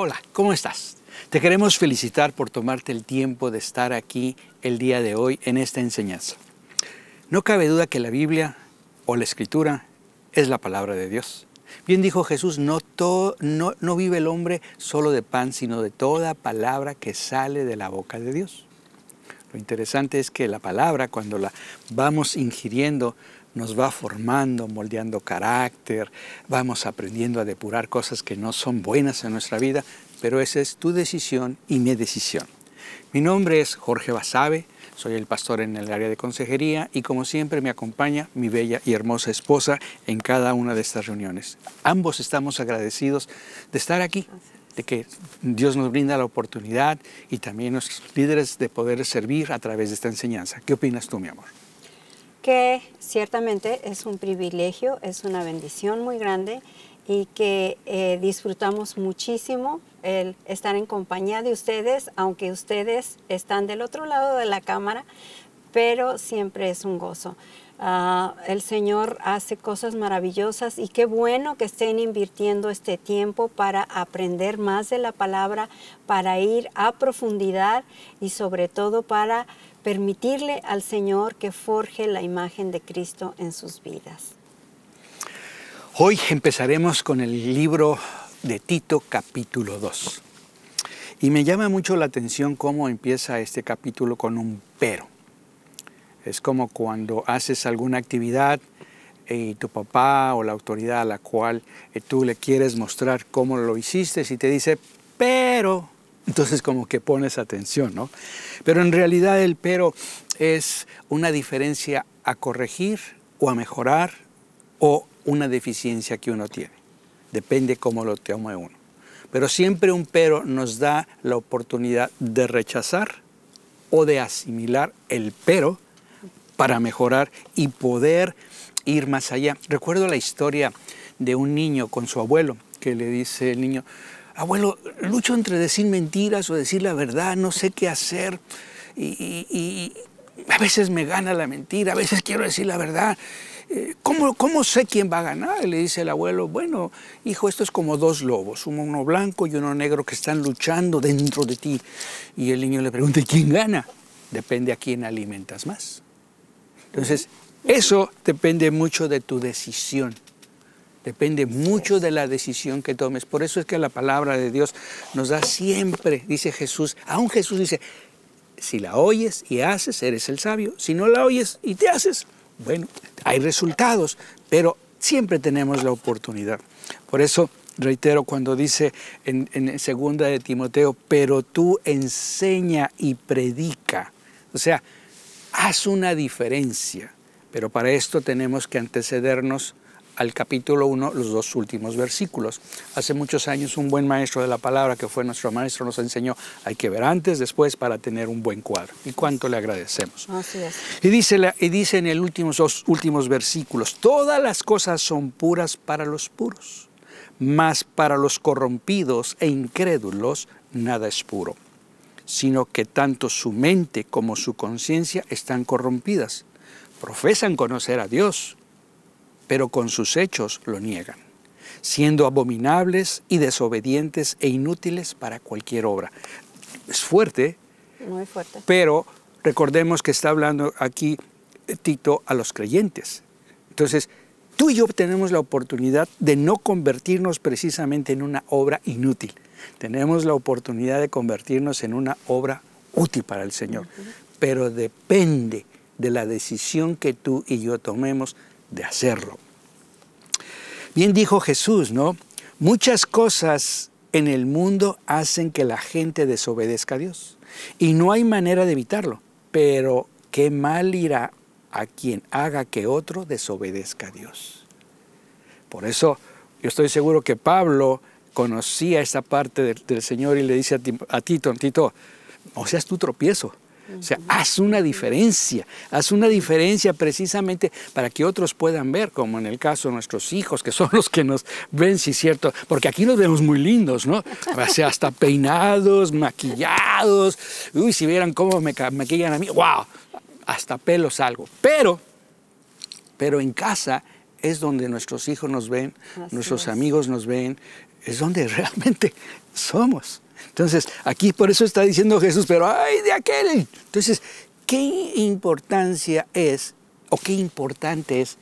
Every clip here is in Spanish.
Hola, ¿cómo estás? Te queremos felicitar por tomarte el tiempo de estar aquí el día de hoy en esta enseñanza. No cabe duda que la Biblia o la Escritura es la palabra de Dios. Bien dijo Jesús, no vive el hombre solo de pan, sino de toda palabra que sale de la boca de Dios. Lo interesante es que la palabra, cuando la vamos ingiriendo, nos va formando, moldeando carácter, vamos aprendiendo a depurar cosas que no son buenas en nuestra vida, pero esa es tu decisión y mi decisión. Mi nombre es Jorge Basabe, soy el pastor en el área de consejería y como siempre me acompaña mi bella y hermosa esposa en cada una de estas reuniones. Ambos estamos agradecidos de estar aquí, de que Dios nos brinda la oportunidad y también nuestros líderes de poder servir a través de esta enseñanza. ¿Qué opinas tú, mi amor? Que ciertamente es un privilegio, es una bendición muy grande y que disfrutamos muchísimo el estar en compañía de ustedes, aunque ustedes están del otro lado de la cámara, pero siempre es un gozo. El Señor hace cosas maravillosas y qué bueno que estén invirtiendo este tiempo para aprender más de la palabra, para ir a profundidad y sobre todo para permitirle al Señor que forje la imagen de Cristo en sus vidas. Hoy empezaremos con el libro de Tito, capítulo 2. Y me llama mucho la atención cómo empieza este capítulo con un pero. Es como cuando haces alguna actividad y tu papá o la autoridad a la cual tú le quieres mostrar cómo lo hiciste y te dice, pero... Entonces como que pones atención, ¿no? Pero en realidad el pero es una diferencia a corregir o a mejorar o una deficiencia que uno tiene. Depende cómo lo tome uno. Pero siempre un pero nos da la oportunidad de rechazar o de asimilar el pero para mejorar y poder ir más allá. Recuerdo la historia de un niño con su abuelo que le dice el niño, abuelo, lucho entre decir mentiras o decir la verdad, no sé qué hacer y a veces me gana la mentira, a veces quiero decir la verdad. ¿Cómo sé quién va a ganar? Y le dice el abuelo, bueno, hijo, esto es como dos lobos, uno blanco y uno negro que están luchando dentro de ti. Y el niño le pregunta, ¿y quién gana? Depende a quién alimentas más. Entonces, eso depende mucho de tu decisión. Depende mucho de la decisión que tomes. Por eso es que la palabra de Dios nos da siempre, dice Jesús, aún Jesús dice, si la oyes y haces, eres el sabio. Si no la oyes y te haces, bueno, hay resultados, pero siempre tenemos la oportunidad. Por eso, reitero, cuando dice en 2 de Timoteo, pero tú enseña y predica. O sea, haz una diferencia. Pero para esto tenemos que antecedernos al capítulo 1, los 2 últimos versículos. Hace muchos años un buen maestro de la palabra, que fue nuestro maestro, nos enseñó, hay que ver antes, después, para tener un buen cuadro. Y cuánto le agradecemos. Así es. Y dice en el 2 últimos versículos, todas las cosas son puras para los puros, mas para los corrompidos e incrédulos nada es puro, sino que tanto su mente como su conciencia están corrompidas. Profesan conocer a Dios, pero con sus hechos lo niegan, siendo abominables y desobedientes e inútiles para cualquier obra. Es fuerte, muy fuerte, pero recordemos que está hablando aquí Tito a los creyentes. Entonces, tú y yo tenemos la oportunidad de no convertirnos precisamente en una obra inútil. Tenemos la oportunidad de convertirnos en una obra útil para el Señor, pero depende de la decisión que tú y yo tomemos de hacerlo. Bien dijo Jesús, ¿no? Muchas cosas en el mundo hacen que la gente desobedezca a Dios y no hay manera de evitarlo, pero qué mal irá a quien haga que otro desobedezca a Dios. Por eso yo estoy seguro que Pablo conocía esta parte del Señor y le dice a Tito, no seas tu tropiezo. O sea, haz una diferencia precisamente para que otros puedan ver, como en el caso de nuestros hijos, que son los que nos ven, sí, cierto, porque aquí nos vemos muy lindos, ¿no? O sea, hasta peinados, maquillados, uy, si vieran cómo me maquillan a mí, wow, hasta pelos algo. Pero en casa es donde nuestros hijos nos ven, nuestros amigos nos ven, es donde realmente somos. Entonces, aquí por eso está diciendo Jesús, pero ¡ay de aquel! Entonces, ¿qué importancia es o qué importante es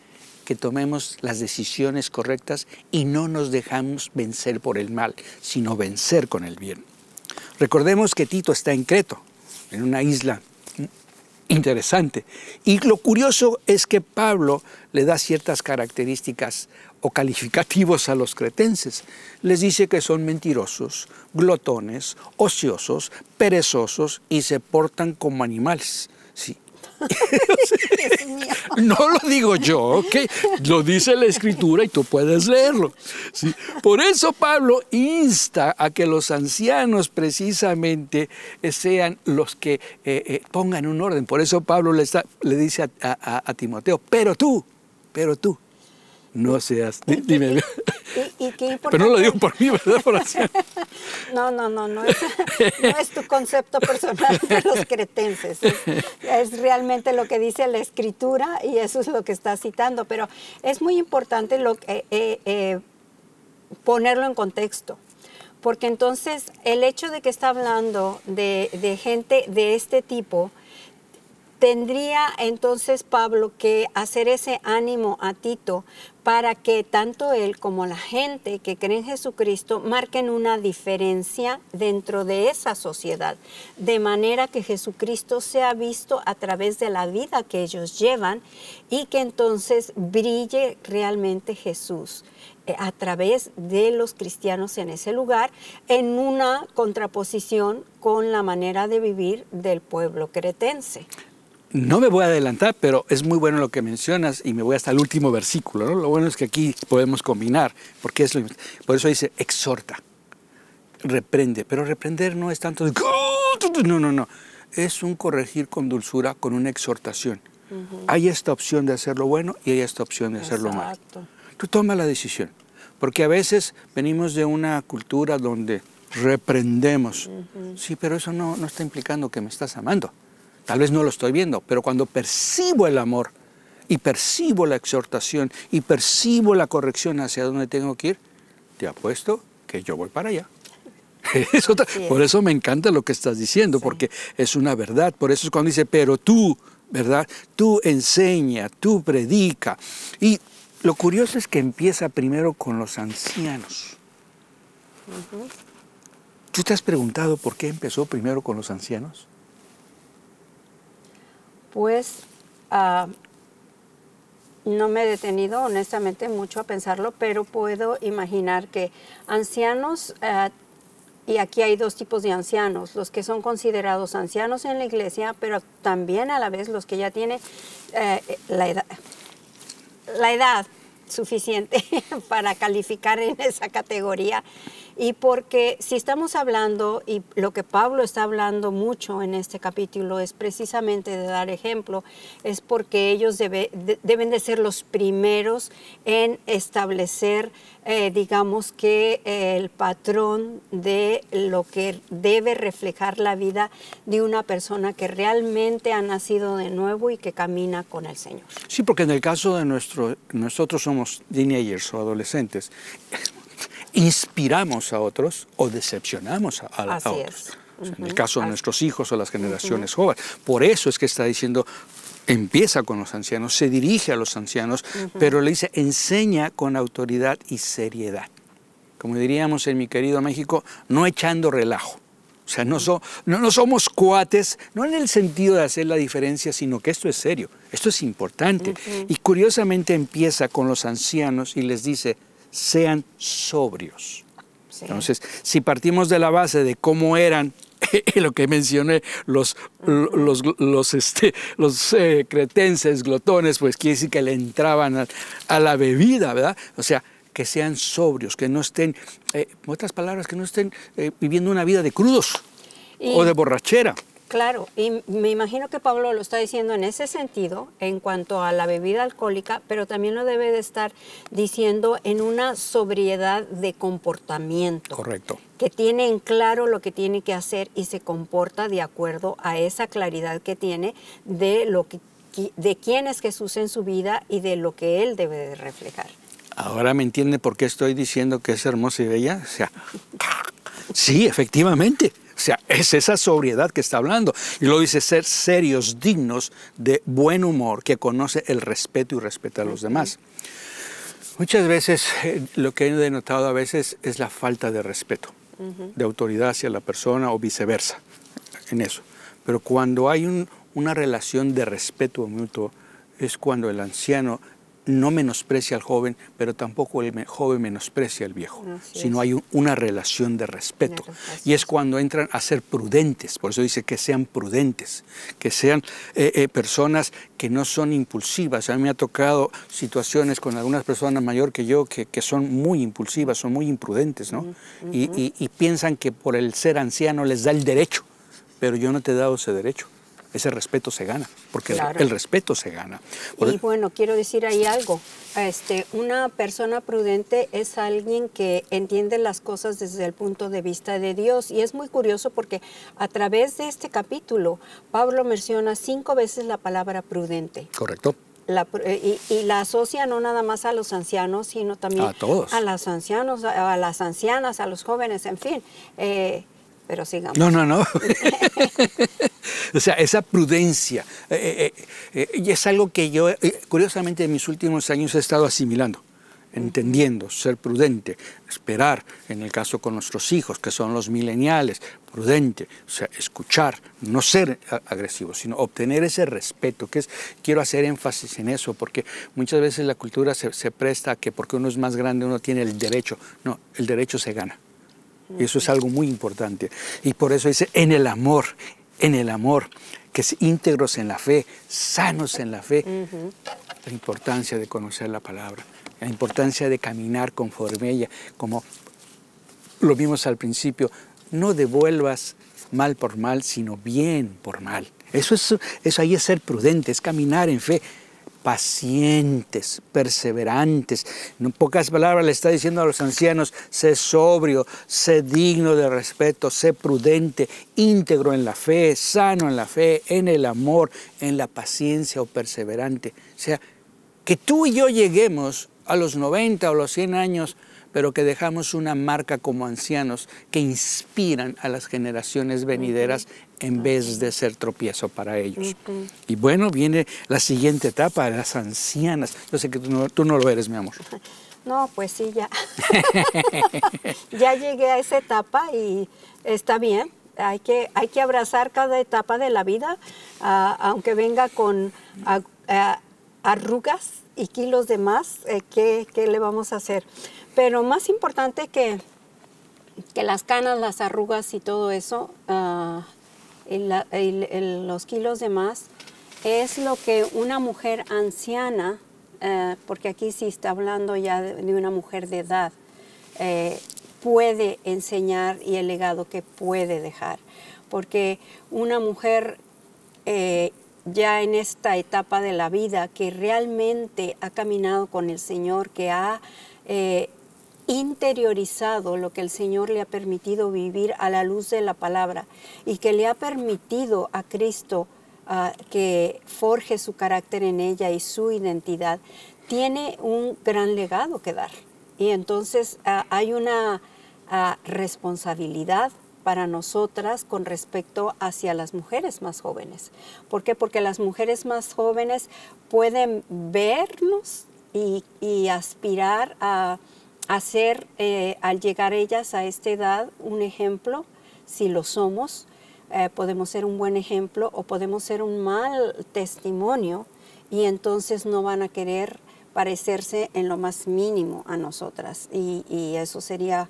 que tomemos las decisiones correctas y no nos dejamos vencer por el mal, sino vencer con el bien? Recordemos que Tito está en Creto, en una isla interesante. Y lo curioso es que Pablo le da ciertas características o calificativos a los cretenses. Les dice que son mentirosos, glotones, ociosos, perezosos y se portan como animales. Sí. No lo digo yo, ¿ok? Lo dice la Escritura y tú puedes leerlo. ¿Sí? Por eso Pablo insta a que los ancianos precisamente sean los que pongan un orden. Por eso Pablo le dice a Timoteo, pero tú, no seas, dime. ¿Y qué importante? Pero no lo digo por mí, ¿verdad? Por así. No es tu concepto personal de los cretenses. Es realmente lo que dice la Escritura y eso es lo que está citando. Pero es muy importante ponerlo en contexto. Porque entonces el hecho de que está hablando de gente de este tipo, tendría entonces Pablo que hacer ese ánimo a Tito para que tanto él como la gente que cree en Jesucristo marquen una diferencia dentro de esa sociedad, de manera que Jesucristo sea visto a través de la vida que ellos llevan y que entonces brille realmente Jesús a través de los cristianos en ese lugar, en una contraposición con la manera de vivir del pueblo cretense. No me voy a adelantar, pero es muy bueno lo que mencionas y me voy hasta el último versículo, ¿no? Lo bueno es que aquí podemos combinar, porque por eso dice exhorta, reprende, pero reprender no es tanto de... No. Es un corregir con dulzura, con una exhortación. Hay esta opción de hacer lo bueno y hay esta opción de hacer lo malo. Tú toma la decisión, porque a veces venimos de una cultura donde reprendemos. Sí, pero eso no está implicando que me estás amando. Tal vez no lo estoy viendo, pero cuando percibo el amor y percibo la exhortación y percibo la corrección hacia donde tengo que ir, te apuesto que yo voy para allá. Por eso me encanta lo que estás diciendo, porque es una verdad. Por eso es cuando dice, pero tú, ¿verdad? Tú enseña, tú predica. Y lo curioso es que empieza primero con los ancianos. ¿Tú te has preguntado por qué empezó primero con los ancianos? Pues no me he detenido honestamente mucho a pensarlo, pero puedo imaginar que ancianos, y aquí hay dos tipos de ancianos, los que son considerados ancianos en la iglesia, pero también a la vez los que ya tienen la edad suficiente para calificar en esa categoría. Y porque si estamos hablando, y lo que Pablo está hablando mucho en este capítulo es precisamente de dar ejemplo, es porque ellos deben de ser los primeros en establecer, digamos que el patrón de lo que debe reflejar la vida de una persona que realmente ha nacido de nuevo y que camina con el Señor. Sí, porque en el caso de nosotros somos teenagers o adolescentes, inspiramos a otros o decepcionamos a otros. O sea, en el caso de nuestros hijos o las generaciones jóvenes. Por eso es que está diciendo, empieza con los ancianos, se dirige a los ancianos, pero le dice, enseña con autoridad y seriedad. Como diríamos en mi querido México, no echando relajo. O sea, no somos cuates, no en el sentido de hacer la diferencia, sino que esto es serio, esto es importante. Y curiosamente empieza con los ancianos y les dice, sean sobrios. Sí. Entonces, si partimos de la base de cómo eran, lo que mencioné, los cretenses, glotones, pues quiere decir que le entraban a la bebida, ¿verdad? O sea, que sean sobrios, que no estén, en otras palabras, que no estén viviendo una vida de crudos o de borrachera. Claro, y me imagino que Pablo lo está diciendo en ese sentido, en cuanto a la bebida alcohólica, pero también lo debe de estar diciendo en una sobriedad de comportamiento. Correcto. Que tiene en claro lo que tiene que hacer y se comporta de acuerdo a esa claridad que tiene de quién es Jesús en su vida y de lo que él debe de reflejar. ¿Ahora me entiende por qué estoy diciendo que es hermosa y bella? O sea, sí, efectivamente. O sea, es esa sobriedad que está hablando. Y luego dice ser serios, dignos, de buen humor, que conoce el respeto y respeta a los demás. Muchas veces lo que he denotado a veces es la falta de respeto, de autoridad hacia la persona o viceversa, en eso. Pero cuando hay una relación de respeto mutuo, es cuando el anciano no menosprecia al joven, pero tampoco el joven menosprecia al viejo, sino hay una relación de respeto. Y es cuando entran a ser prudentes, por eso dice que sean prudentes, que sean personas que no son impulsivas. A mí me ha tocado situaciones con algunas personas mayor que yo que son muy impulsivas, son muy imprudentes, ¿no? Y piensan que por el ser anciano les da el derecho, pero yo no te he dado ese derecho. Ese respeto se gana, porque claro, el respeto se gana. Y bueno, quiero decir ahí algo. Una persona prudente es alguien que entiende las cosas desde el punto de vista de Dios. Y es muy curioso porque a través de este capítulo, Pablo menciona 5 veces la palabra prudente. Correcto. Y la asocia no nada más a los ancianos, sino también a todos. A los ancianos, a las ancianas, a los jóvenes, en fin. Pero sigamos. No. O sea, esa prudencia. Y es algo que yo, curiosamente, en mis últimos años he estado asimilando, entendiendo, ser prudente, esperar, en el caso con nuestros hijos, que son los mileniales, prudente, o sea, escuchar, no ser agresivo, sino obtener ese respeto, quiero hacer énfasis en eso, porque muchas veces la cultura se presta a que porque uno es más grande uno tiene el derecho. No, el derecho se gana. Y eso es algo muy importante. Y por eso dice, en el amor, que es íntegros en la fe, sanos en la fe. La importancia de conocer la palabra, la importancia de caminar conforme ella, como lo vimos al principio, no devuelvas mal por mal, sino bien por mal. Eso ahí es ser prudente, es caminar en fe. Pacientes, perseverantes. En pocas palabras le está diciendo a los ancianos, sé sobrio, sé digno de respeto, sé prudente, íntegro en la fe, sano en la fe, en el amor, en la paciencia o perseverante. O sea, que tú y yo lleguemos a los 90 o los 100 años, pero que dejamos una marca como ancianos que inspiran a las generaciones venideras en vez de ser tropiezo para ellos. Y bueno, viene la siguiente etapa, las ancianas. Yo sé que tú no lo eres, mi amor. No, pues sí, ya. Ya llegué a esa etapa y está bien. Hay que abrazar cada etapa de la vida, aunque venga con arrugas y kilos de más, ¿qué le vamos a hacer? Pero más importante que las canas, las arrugas y todo eso, los kilos de más, es lo que una mujer anciana, porque aquí sí está hablando ya de una mujer de edad, puede enseñar y el legado que puede dejar. Porque una mujer ya en esta etapa de la vida que realmente ha caminado con el Señor, que ha interiorizado lo que el Señor le ha permitido vivir a la luz de la palabra y que le ha permitido a Cristo que forje su carácter en ella y su identidad, tiene un gran legado que dar. Y entonces hay una responsabilidad para nosotras con respecto hacia las mujeres más jóvenes. ¿Por qué? Porque las mujeres más jóvenes pueden vernos y aspirar a ser, al llegar ellas a esta edad, un ejemplo. Si lo somos, podemos ser un buen ejemplo o podemos ser un mal testimonio y entonces no van a querer parecerse en lo más mínimo a nosotras y eso sería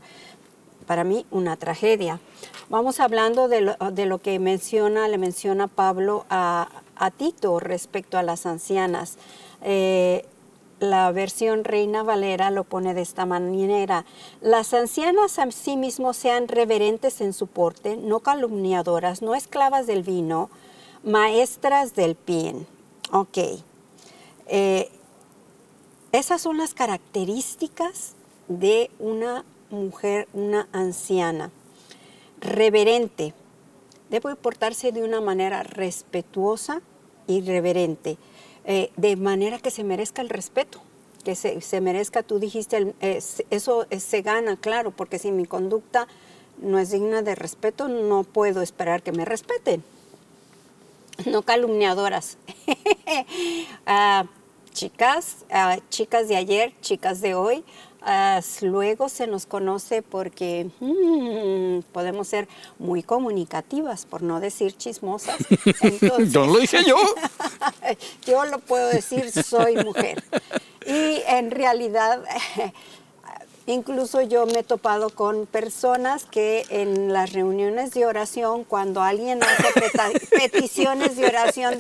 para mí una tragedia. Vamos hablando de lo que le menciona Pablo a Tito respecto a las ancianas. La versión Reina Valera lo pone de esta manera: las ancianas a sí mismos sean reverentes en su porte, no calumniadoras, no esclavas del vino, maestras del bien. Ok. Esas son las características de una mujer, una anciana. Reverente. Debe portarse de una manera respetuosa y reverente. De manera que se merezca el respeto, que se merezca. Tú dijiste, eso se gana, claro, porque si mi conducta no es digna de respeto, no puedo esperar que me respeten. No calumniadoras. Chicas de ayer, chicas de hoy, luego se nos conoce porque podemos ser muy comunicativas, por no decir chismosas. Entonces, no lo dije yo. Yo lo puedo decir, soy mujer. Y en realidad, incluso yo me he topado con personas que en las reuniones de oración, cuando alguien hace peticiones de oración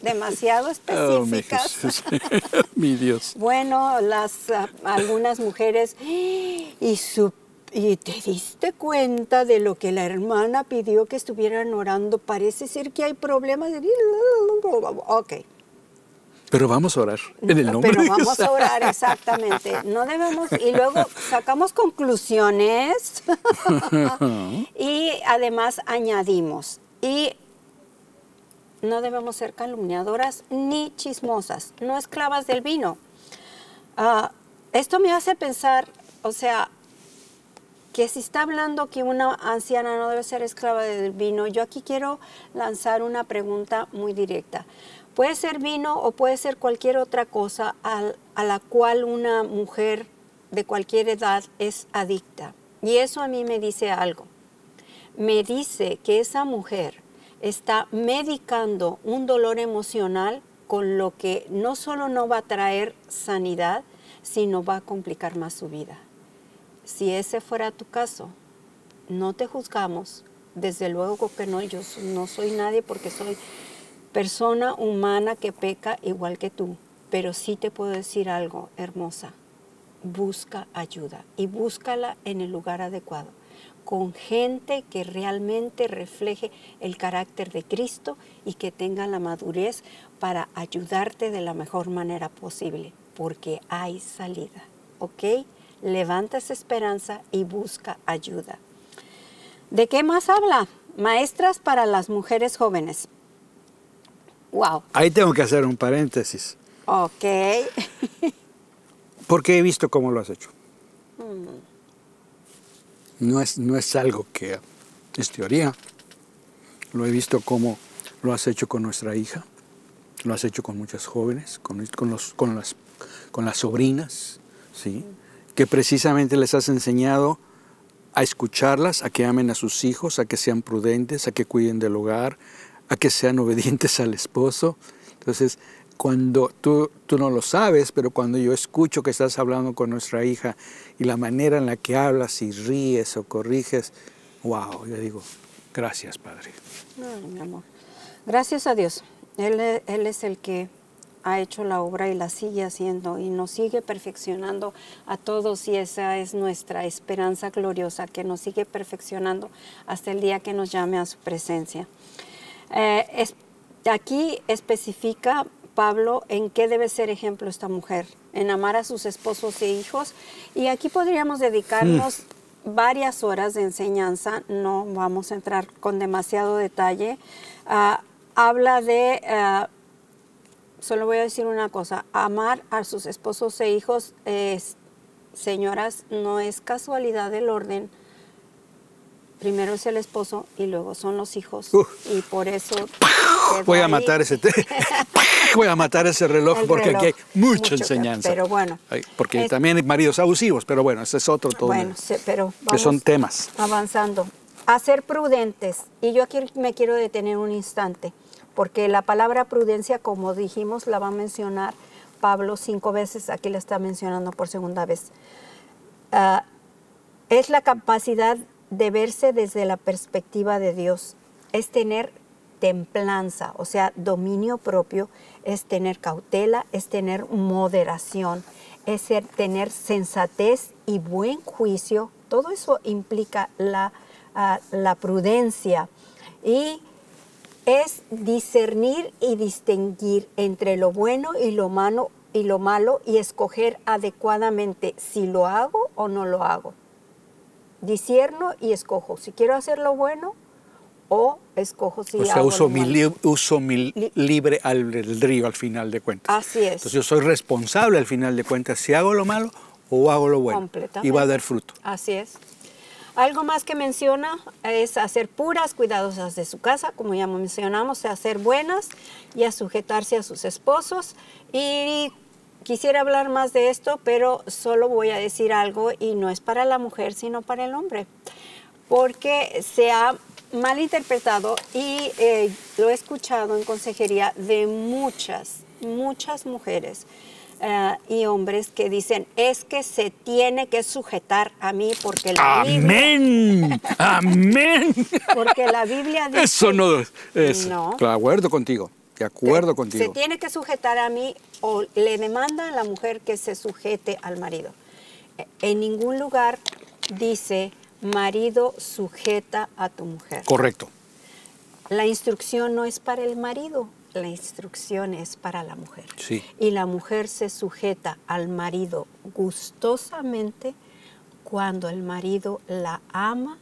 demasiado específicas, oh, mi Dios. Bueno, algunas mujeres, y te diste cuenta de lo que la hermana pidió que estuvieran orando, parece ser que hay problemas. Ok. Pero vamos a orar en el nombre Pero de vamos Jesús. a orar, exactamente. No debemos, y luego sacamos conclusiones y además añadimos. Y no debemos ser calumniadoras ni chismosas, no esclavas del vino. Esto me hace pensar, o sea, que si está hablando que una anciana no debe ser esclava del vino, yo aquí quiero lanzar una pregunta muy directa. Puede ser vino o puede ser cualquier otra cosa a la cual una mujer de cualquier edad es adicta. Y eso a mí me dice algo. Me dice que esa mujer está medicando un dolor emocional con lo que no solo no va a traer sanidad, sino va a complicar más su vida. Si ese fuera tu caso, no te juzgamos. Desde luego que no, yo no soy nadie porque soy persona humana que peca igual que tú, pero sí te puedo decir algo, hermosa, busca ayuda y búscala en el lugar adecuado, con gente que realmente refleje el carácter de Cristo y que tenga la madurez para ayudarte de la mejor manera posible, porque hay salida, ¿ok? Levanta esa esperanza y busca ayuda. ¿De qué más habla? Maestras para las mujeres jóvenes. Wow. Ahí tengo que hacer un paréntesis. Ok. Porque he visto cómo lo has hecho. No es algo que es teoría. Lo he visto cómo lo has hecho con nuestra hija. Lo has hecho con muchas jóvenes, con las sobrinas, ¿sí? Que precisamente les has enseñado a escucharlas, a que amen a sus hijos, a que sean prudentes, a que cuiden del hogar, a que sean obedientes al esposo. Entonces, cuando tú no lo sabes, pero cuando yo escucho que estás hablando con nuestra hija y la manera en la que hablas y ríes o corriges, wow, yo digo, gracias, Padre. Ay, mi amor. Gracias a Dios. Él es el que ha hecho la obra y la sigue haciendo y nos sigue perfeccionando a todos, y esa es nuestra esperanza gloriosa, que nos sigue perfeccionando hasta el día que nos llame a su presencia. Aquí especifica Pablo en qué debe ser ejemplo esta mujer, en amar a sus esposos e hijos, y aquí podríamos dedicarnos varias horas de enseñanza, no vamos a entrar con demasiado detalle. Habla de, solo voy a decir una cosa, amar a sus esposos e hijos, señoras, no es casualidad del orden. Primero es el esposo y luego son los hijos. Y por eso voy a matar voy a matar ese reloj porque aquí hay mucha enseñanza. Pero bueno. Porque también hay maridos abusivos, pero bueno, ese es otro todo. Bueno, pero vamos que son temas. Avanzando. A ser prudentes. Y yo aquí me quiero detener un instante, porque la palabra prudencia, como dijimos, la va a mencionar Pablo 5 veces. Aquí la está mencionando por segunda vez. Es la capacidad de verse desde la perspectiva de Dios, es tener templanza, o sea, dominio propio, es tener cautela, es tener moderación, es tener sensatez y buen juicio. Todo eso implica la prudencia, y es discernir y distinguir entre lo bueno y lo malo y escoger adecuadamente si lo hago o no lo hago. Discierno y escojo si quiero hacer lo bueno o escojo si O sea, hago uso lo mi, malo. uso mi libre albedrío al final de cuentas. Así es. Entonces yo soy responsable al final de cuentas si hago lo malo o hago lo bueno. Completamente. Y va a dar fruto. Así es. Algo más que menciona es a ser puras, cuidadosas de su casa, como ya mencionamos, a ser buenas y a sujetarse a sus esposos. Y quisiera hablar más de esto, pero solo voy a decir algo y no es para la mujer, sino para el hombre. Porque se ha malinterpretado y lo he escuchado en consejería de muchas mujeres y hombres que dicen, es que se tiene que sujetar a mí porque la ¡Amén! ¡Amén! Porque la Biblia dice... Eso no es. No. De acuerdo contigo. De acuerdo contigo. Se tiene que sujetar a mí o le demanda a la mujer que se sujete al marido. En ningún lugar dice, marido, sujeta a tu mujer. Correcto. La instrucción no es para el marido, la instrucción es para la mujer. Sí. Y la mujer se sujeta al marido gustosamente cuando el marido la ama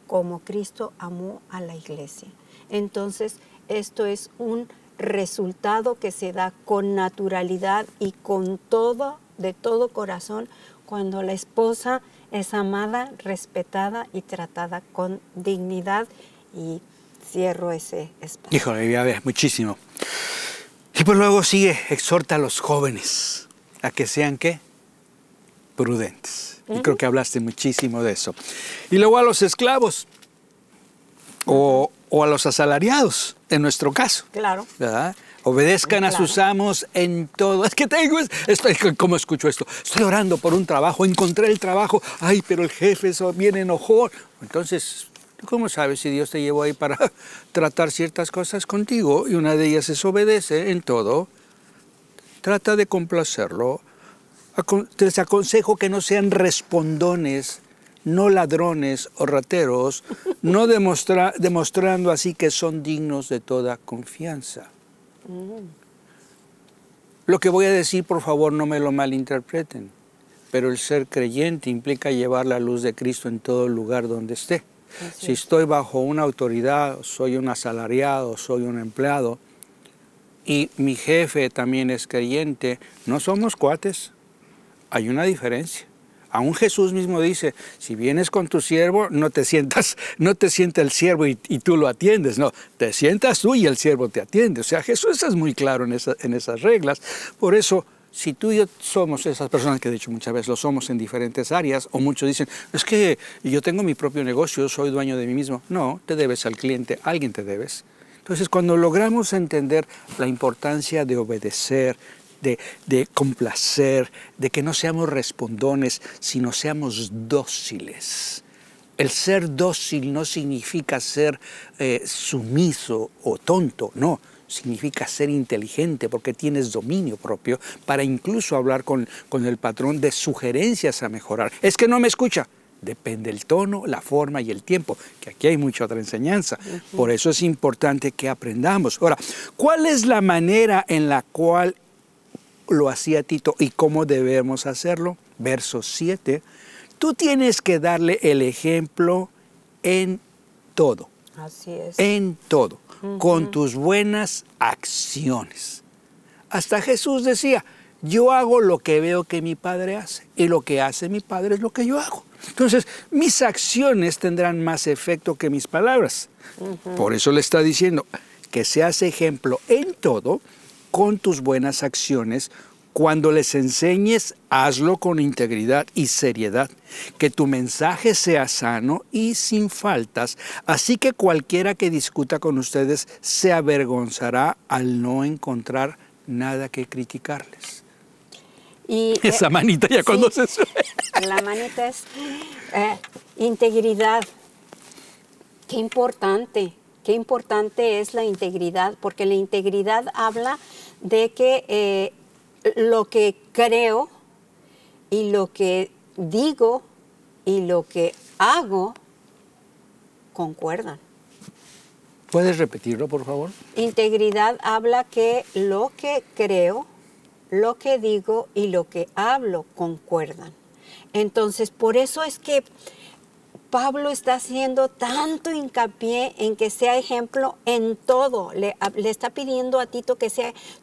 como Cristo amó a la iglesia. Entonces, esto es un resultado que se da con naturalidad y con todo, de todo corazón, cuando la esposa es amada, respetada y tratada con dignidad. Y cierro ese espacio. Híjole, ya ves, muchísimo. Y pues luego sigue, exhorta a los jóvenes a que sean, ¿qué? Prudentes. Y creo que hablaste muchísimo de eso. Y luego a los esclavos o a los asalariados, en nuestro caso. Claro. ¿Verdad? Obedezcan a sus amos en todo. Es que ¿cómo escucho esto? Estoy orando por un trabajo, encontré el trabajo. Ay, pero el jefe viene enojón. Entonces, ¿cómo sabes si Dios te llevó ahí para tratar ciertas cosas contigo? Y una de ellas es obedece en todo. Trata de complacerlo. Les aconsejo que no sean respondones, no ladrones o rateros, no demostrando así que son dignos de toda confianza. Lo que voy a decir, por favor, no me lo malinterpreten, pero el ser creyente implica llevar la luz de Cristo en todo lugar donde esté. Si estoy bajo una autoridad, soy un asalariado, soy un empleado, y mi jefe también es creyente, no somos cuates, hay una diferencia. Aún Jesús mismo dice, si vienes con tu siervo, no te sienta el siervo y tú lo atiendes, no, te sientas tú y el siervo te atiende. O sea, Jesús es muy claro en esas reglas. Por eso, si tú y yo somos esas personas, que de hecho muchas veces lo somos en diferentes áreas, o muchos dicen, es que yo tengo mi propio negocio, soy dueño de mí mismo. No, te debes al cliente, a alguien te debes. Entonces, cuando logramos entender la importancia de obedecer, de complacer, de que no seamos respondones, sino seamos dóciles. El ser dócil no significa ser sumiso o tonto, no. Significa ser inteligente porque tienes dominio propio para incluso hablar con el patrón de sugerencias a mejorar. Es que no me escucha. Depende el tono, la forma y el tiempo, que aquí hay mucha otra enseñanza. Por eso es importante que aprendamos. Ahora, ¿cuál es la manera en la cual lo hacía Tito y cómo debemos hacerlo? Verso 7. Tú tienes que darle el ejemplo en todo. Así es. En todo. Con tus buenas acciones. Hasta Jesús decía, yo hago lo que veo que mi padre hace. Y lo que hace mi padre es lo que yo hago. Entonces, mis acciones tendrán más efecto que mis palabras. Por eso le está diciendo que seas ejemplo en todo, con tus buenas acciones. Cuando les enseñes, hazlo con integridad y seriedad, que tu mensaje sea sano y sin faltas, así que cualquiera que discuta con ustedes se avergonzará al no encontrar nada que criticarles. Y, esa manita ya cuando se sube. La manita es integridad. Qué importante es la integridad, porque la integridad habla de que lo que creo y lo que digo y lo que hago concuerdan. ¿Puedes repetirlo, por favor? Integridad habla que lo que creo, lo que digo y lo que hablo concuerdan. Entonces, por eso es que Pablo está haciendo tanto hincapié en que sea ejemplo en todo. Le está pidiendo a Tito que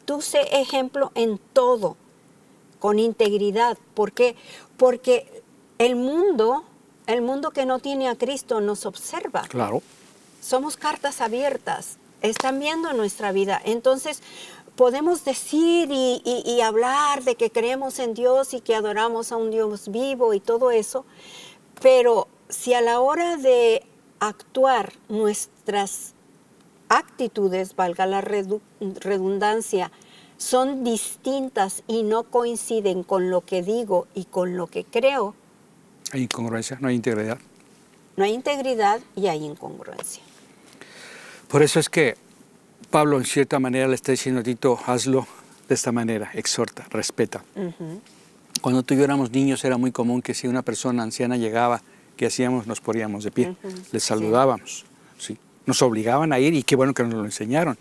tú sé ejemplo en todo, con integridad. ¿Por qué? Porque el mundo que no tiene a Cristo nos observa. Claro. Somos cartas abiertas. Están viendo nuestra vida. Entonces, podemos decir y hablar de que creemos en Dios y que adoramos a un Dios vivo y todo eso, pero si a la hora de actuar nuestras actitudes, valga la redundancia, son distintas y no coinciden con lo que digo y con lo que creo, hay incongruencia, no hay integridad. No hay integridad y hay incongruencia. Por eso es que Pablo en cierta manera le está diciendo a Tito, hazlo de esta manera, exhorta, respeta. Cuando tú y yo éramos niños era muy común que si una persona anciana llegaba, ¿qué hacíamos? Nos poníamos de pie, les saludábamos. Sí. Nos obligaban a ir y qué bueno que nos lo enseñaron.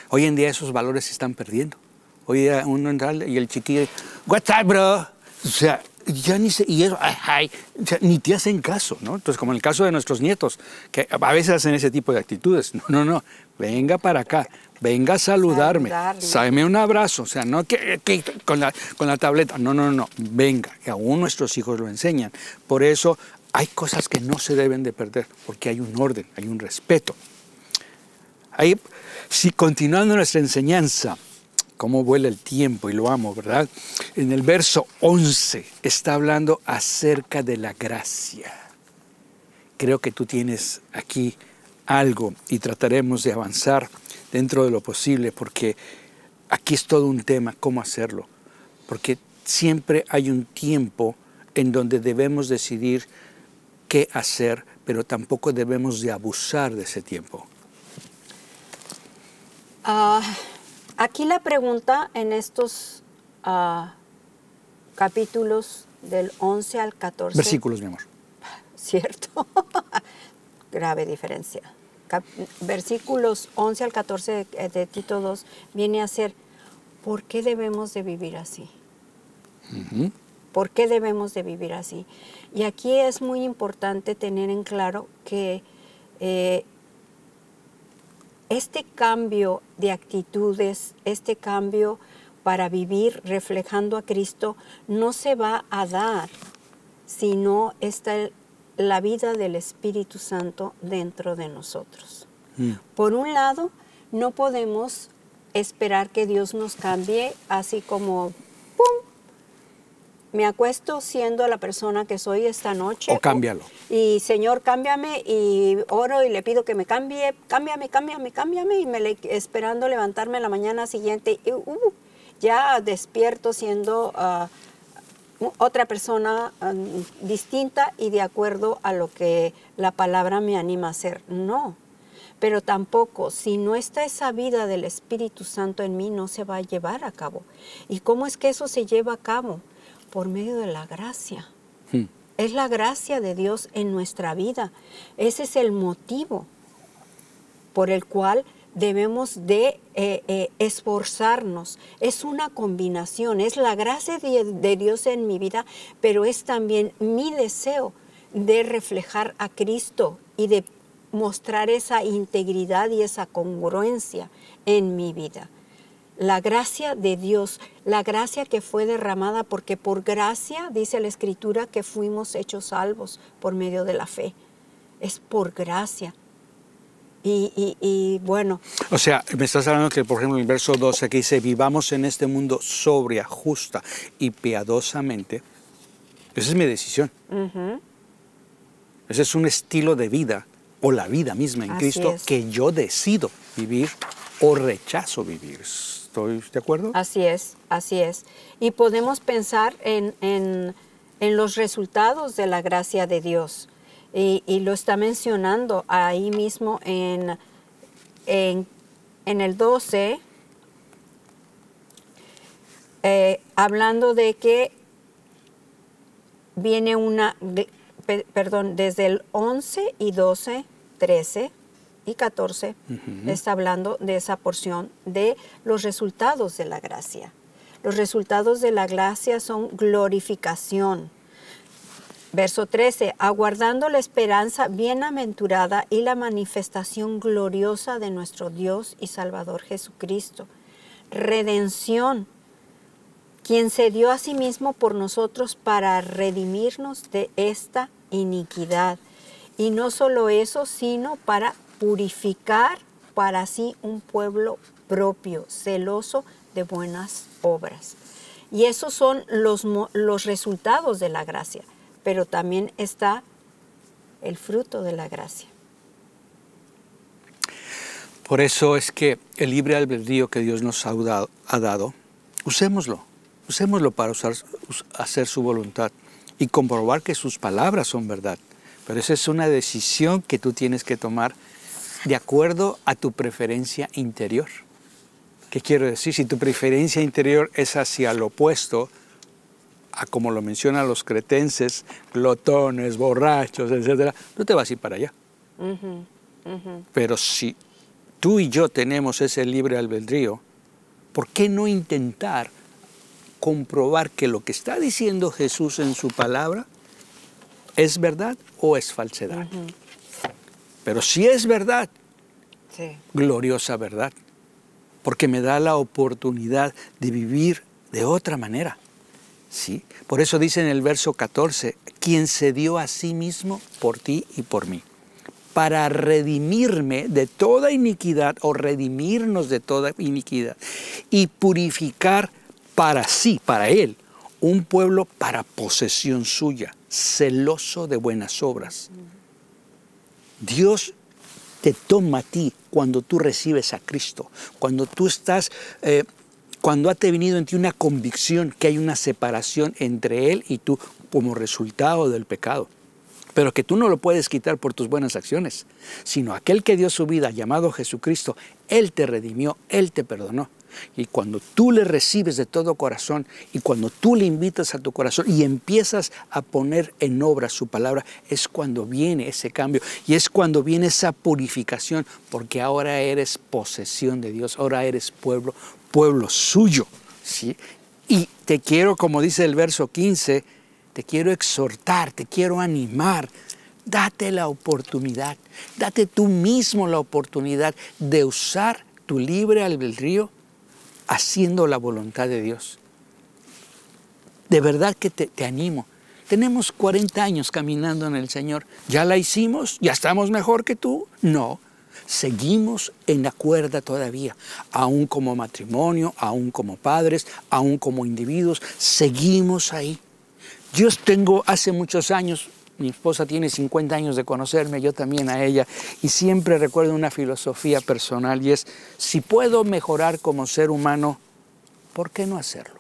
Hoy en día esos valores se están perdiendo. Hoy día uno entra y el chiquillo, what's up, bro? O sea, ya ni se, y eso, o sea, ni te hacen caso, ¿no? Entonces, como en el caso de nuestros nietos, que a veces hacen ese tipo de actitudes. No, venga para acá, venga a saludarme, sábeme un abrazo, o sea, no que con la tableta, no, venga, que aún nuestros hijos lo enseñan. Por eso hay cosas que no se deben de perder, porque hay un orden, hay un respeto. Ahí, si continuando nuestra enseñanza, cómo vuela el tiempo y lo amo, ¿verdad? En el verso 11 está hablando acerca de la gracia. Creo que tú tienes aquí algo y trataremos de avanzar dentro de lo posible porque aquí es todo un tema, cómo hacerlo. Porque siempre hay un tiempo en donde debemos decidir qué hacer, pero tampoco debemos de abusar de ese tiempo. Aquí la pregunta en estos capítulos del 11 al 14. Versículos, mi amor. Cierto. Grave diferencia. Versículos 11 al 14 de Tito 2 viene a ser, ¿por qué debemos de vivir así? ¿Por qué debemos de vivir así? Y aquí es muy importante tener en claro que este cambio de actitudes, este cambio para vivir reflejando a Cristo, no se va a dar si no está la vida del Espíritu Santo dentro de nosotros. Por un lado, no podemos esperar que Dios nos cambie así como ¡pum! Me acuesto siendo la persona que soy esta noche. O cámbialo. Y Señor, cámbiame, y oro y le pido que me cambie, cámbiame, y esperando levantarme la mañana siguiente, y, ya despierto siendo otra persona distinta y de acuerdo a lo que la palabra me anima a hacer. No, pero tampoco, si no está esa vida del Espíritu Santo en mí, no se va a llevar a cabo. ¿Y cómo es que eso se lleva a cabo? Por medio de la gracia. Es la gracia de Dios en nuestra vida. Ese es el motivo por el cual debemos de esforzarnos. Es una combinación, es la gracia de Dios en mi vida, pero es también mi deseo de reflejar a Cristo y de mostrar esa integridad y esa congruencia en mi vida. La gracia de Dios, la gracia que fue derramada, porque por gracia, dice la Escritura, que fuimos hechos salvos por medio de la fe. Es por gracia. Y bueno. O sea, me estás hablando que, por ejemplo, en el verso 12 que dice, vivamos en este mundo sobria, justa y piadosamente. Esa es mi decisión. Ese es un estilo de vida, o la vida misma en Cristo, que yo decido vivir o rechazo vivir. ¿Estoy de acuerdo? Así es, así es. Y podemos pensar en los resultados de la gracia de Dios. Y lo está mencionando ahí mismo en el 12, hablando de que viene desde el 11 y 12, 13 y 14, está hablando de esa porción de los resultados de la gracia. Los resultados de la gracia son glorificación. Verso 13, aguardando la esperanza bienaventurada y la manifestación gloriosa de nuestro Dios y Salvador Jesucristo. Redención, quien se dio a sí mismo por nosotros para redimirnos de esta iniquidad. Y no solo eso, sino para purificar para sí un pueblo propio, celoso de buenas obras. Y esos son los resultados de la gracia. Pero también está el fruto de la gracia. Por eso es que el libre albedrío que Dios nos ha dado, usémoslo para hacer su voluntad y comprobar que sus palabras son verdad. Pero esa es una decisión que tú tienes que tomar de acuerdo a tu preferencia interior. ¿Qué quiero decir? Si tu preferencia interior es hacia lo opuesto, a como lo mencionan los cretenses, glotones, borrachos, etc., tú te vas a ir para allá. Pero si tú y yo tenemos ese libre albedrío, ¿por qué no intentar comprobar que lo que está diciendo Jesús en su palabra es verdad o es falsedad? Pero si es verdad, sí, gloriosa verdad, porque me da la oportunidad de vivir de otra manera. ¿Sí? Por eso dice en el verso 14, quien se dio a sí mismo por ti y por mí, para redimirme de toda iniquidad o redimirnos de toda iniquidad y purificar para sí, para Él, un pueblo para posesión suya, celoso de buenas obras. Dios te toma a ti cuando tú recibes a Cristo, cuando tú estás... cuando ha venido en ti una convicción que hay una separación entre Él y tú como resultado del pecado, pero que tú no lo puedes quitar por tus buenas acciones, sino aquel que dio su vida, llamado Jesucristo, Él te redimió, Él te perdonó. Y cuando tú le recibes de todo corazón y cuando tú le invitas a tu corazón y empiezas a poner en obra su palabra, es cuando viene ese cambio y es cuando viene esa purificación, porque ahora eres posesión de Dios, ahora eres pueblo suyo, ¿sí? Y te quiero, como dice el verso 15, te quiero exhortar, te quiero animar. Date la oportunidad, date tú mismo la oportunidad de usar tu libre albedrío haciendo la voluntad de Dios. De verdad que te animo. Tenemos 40 años caminando en el Señor. ¿Ya la hicimos? ¿Ya estamos mejor que tú? No. Seguimos en la cuerda todavía, aún como matrimonio, aún como padres, aún como individuos, seguimos ahí. Yo tengo hace muchos años, mi esposa tiene 50 años de conocerme, yo también a ella, y siempre recuerdo una filosofía personal y es, si puedo mejorar como ser humano, ¿por qué no hacerlo?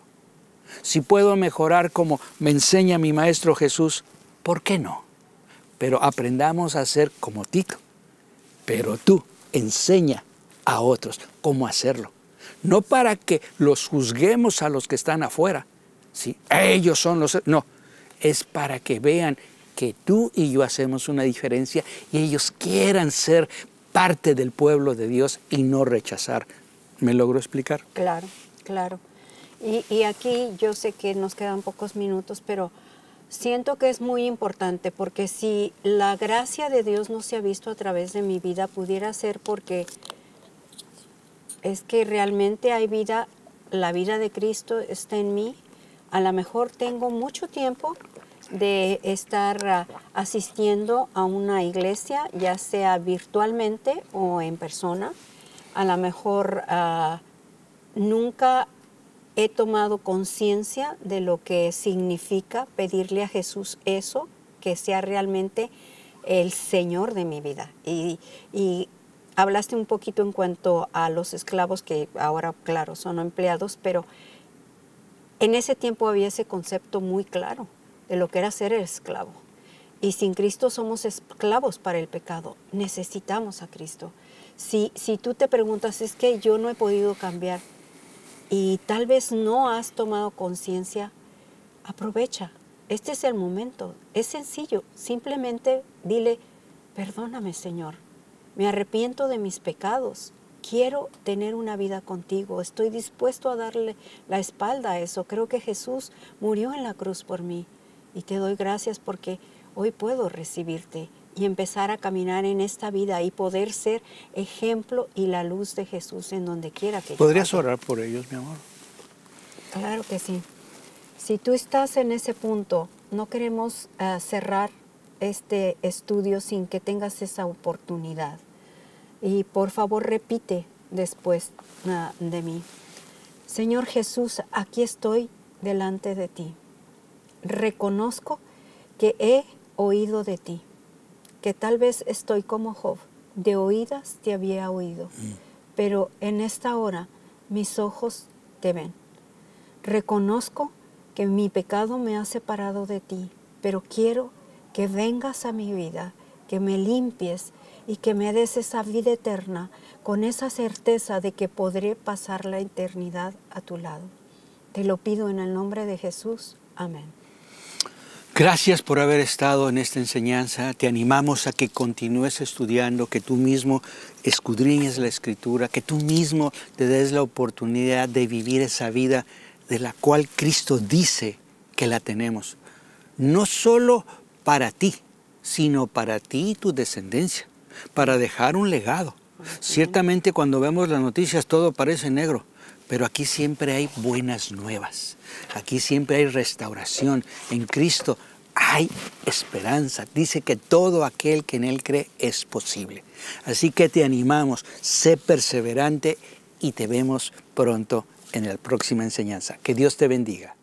Si puedo mejorar como me enseña mi Maestro Jesús, ¿por qué no? Pero aprendamos a ser como Tito. Pero tú enseña a otros cómo hacerlo. No para que los juzguemos a los que están afuera, ¿sí? Ellos son los... No, es para que vean que tú y yo hacemos una diferencia y ellos quieran ser parte del pueblo de Dios y no rechazar. ¿Me logro explicar? Claro, claro. Y aquí yo sé que nos quedan pocos minutos, pero siento que es muy importante porque si la gracia de Dios no se ha visto a través de mi vida, pudiera ser porque es que realmente hay vida, la vida de Cristo está en mí. A lo mejor tengo mucho tiempo de estar asistiendo a una iglesia, ya sea virtualmente o en persona. A lo mejor nunca he tomado conciencia de lo que significa pedirle a Jesús eso, que sea realmente el Señor de mi vida. Y hablaste un poquito en cuanto a los esclavos, que ahora, claro, son empleados, pero en ese tiempo había ese concepto muy claro de lo que era ser el esclavo. Y sin Cristo somos esclavos para el pecado. Necesitamos a Cristo. Si tú te preguntas, es que yo no he podido cambiar, y tal vez no has tomado conciencia, aprovecha. Este es el momento. Es sencillo. Simplemente dile, perdóname, Señor. Me arrepiento de mis pecados. Quiero tener una vida contigo. Estoy dispuesto a darle la espalda a eso. Creo que Jesús murió en la cruz por mí. Y te doy gracias porque hoy puedo recibirte y empezar a caminar en esta vida y poder ser ejemplo y la luz de Jesús en donde quiera que yo ¿Podrías vaya. orar por ellos, mi amor? Claro que sí. Si tú estás en ese punto, no queremos cerrar este estudio sin que tengas esa oportunidad. Y por favor repite después de mí. Señor Jesús, aquí estoy delante de ti. Reconozco que he oído de ti, que tal vez estoy como Job, de oídas te había oído, pero en esta hora mis ojos te ven. Reconozco que mi pecado me ha separado de ti, pero quiero que vengas a mi vida, que me limpies y que me des esa vida eterna con esa certeza de que podré pasar la eternidad a tu lado. Te lo pido en el nombre de Jesús. Amén. Gracias por haber estado en esta enseñanza. Te animamos a que continúes estudiando, que tú mismo escudriñes la Escritura, que tú mismo te des la oportunidad de vivir esa vida de la cual Cristo dice que la tenemos. No solo para ti, sino para ti y tu descendencia, para dejar un legado. Ciertamente cuando vemos las noticias todo parece negro, pero aquí siempre hay buenas nuevas. Aquí siempre hay restauración. En Cristo hay esperanza. Dice que todo aquel que en Él cree es posible. Así que te animamos, sé perseverante y te vemos pronto en la próxima enseñanza. Que Dios te bendiga.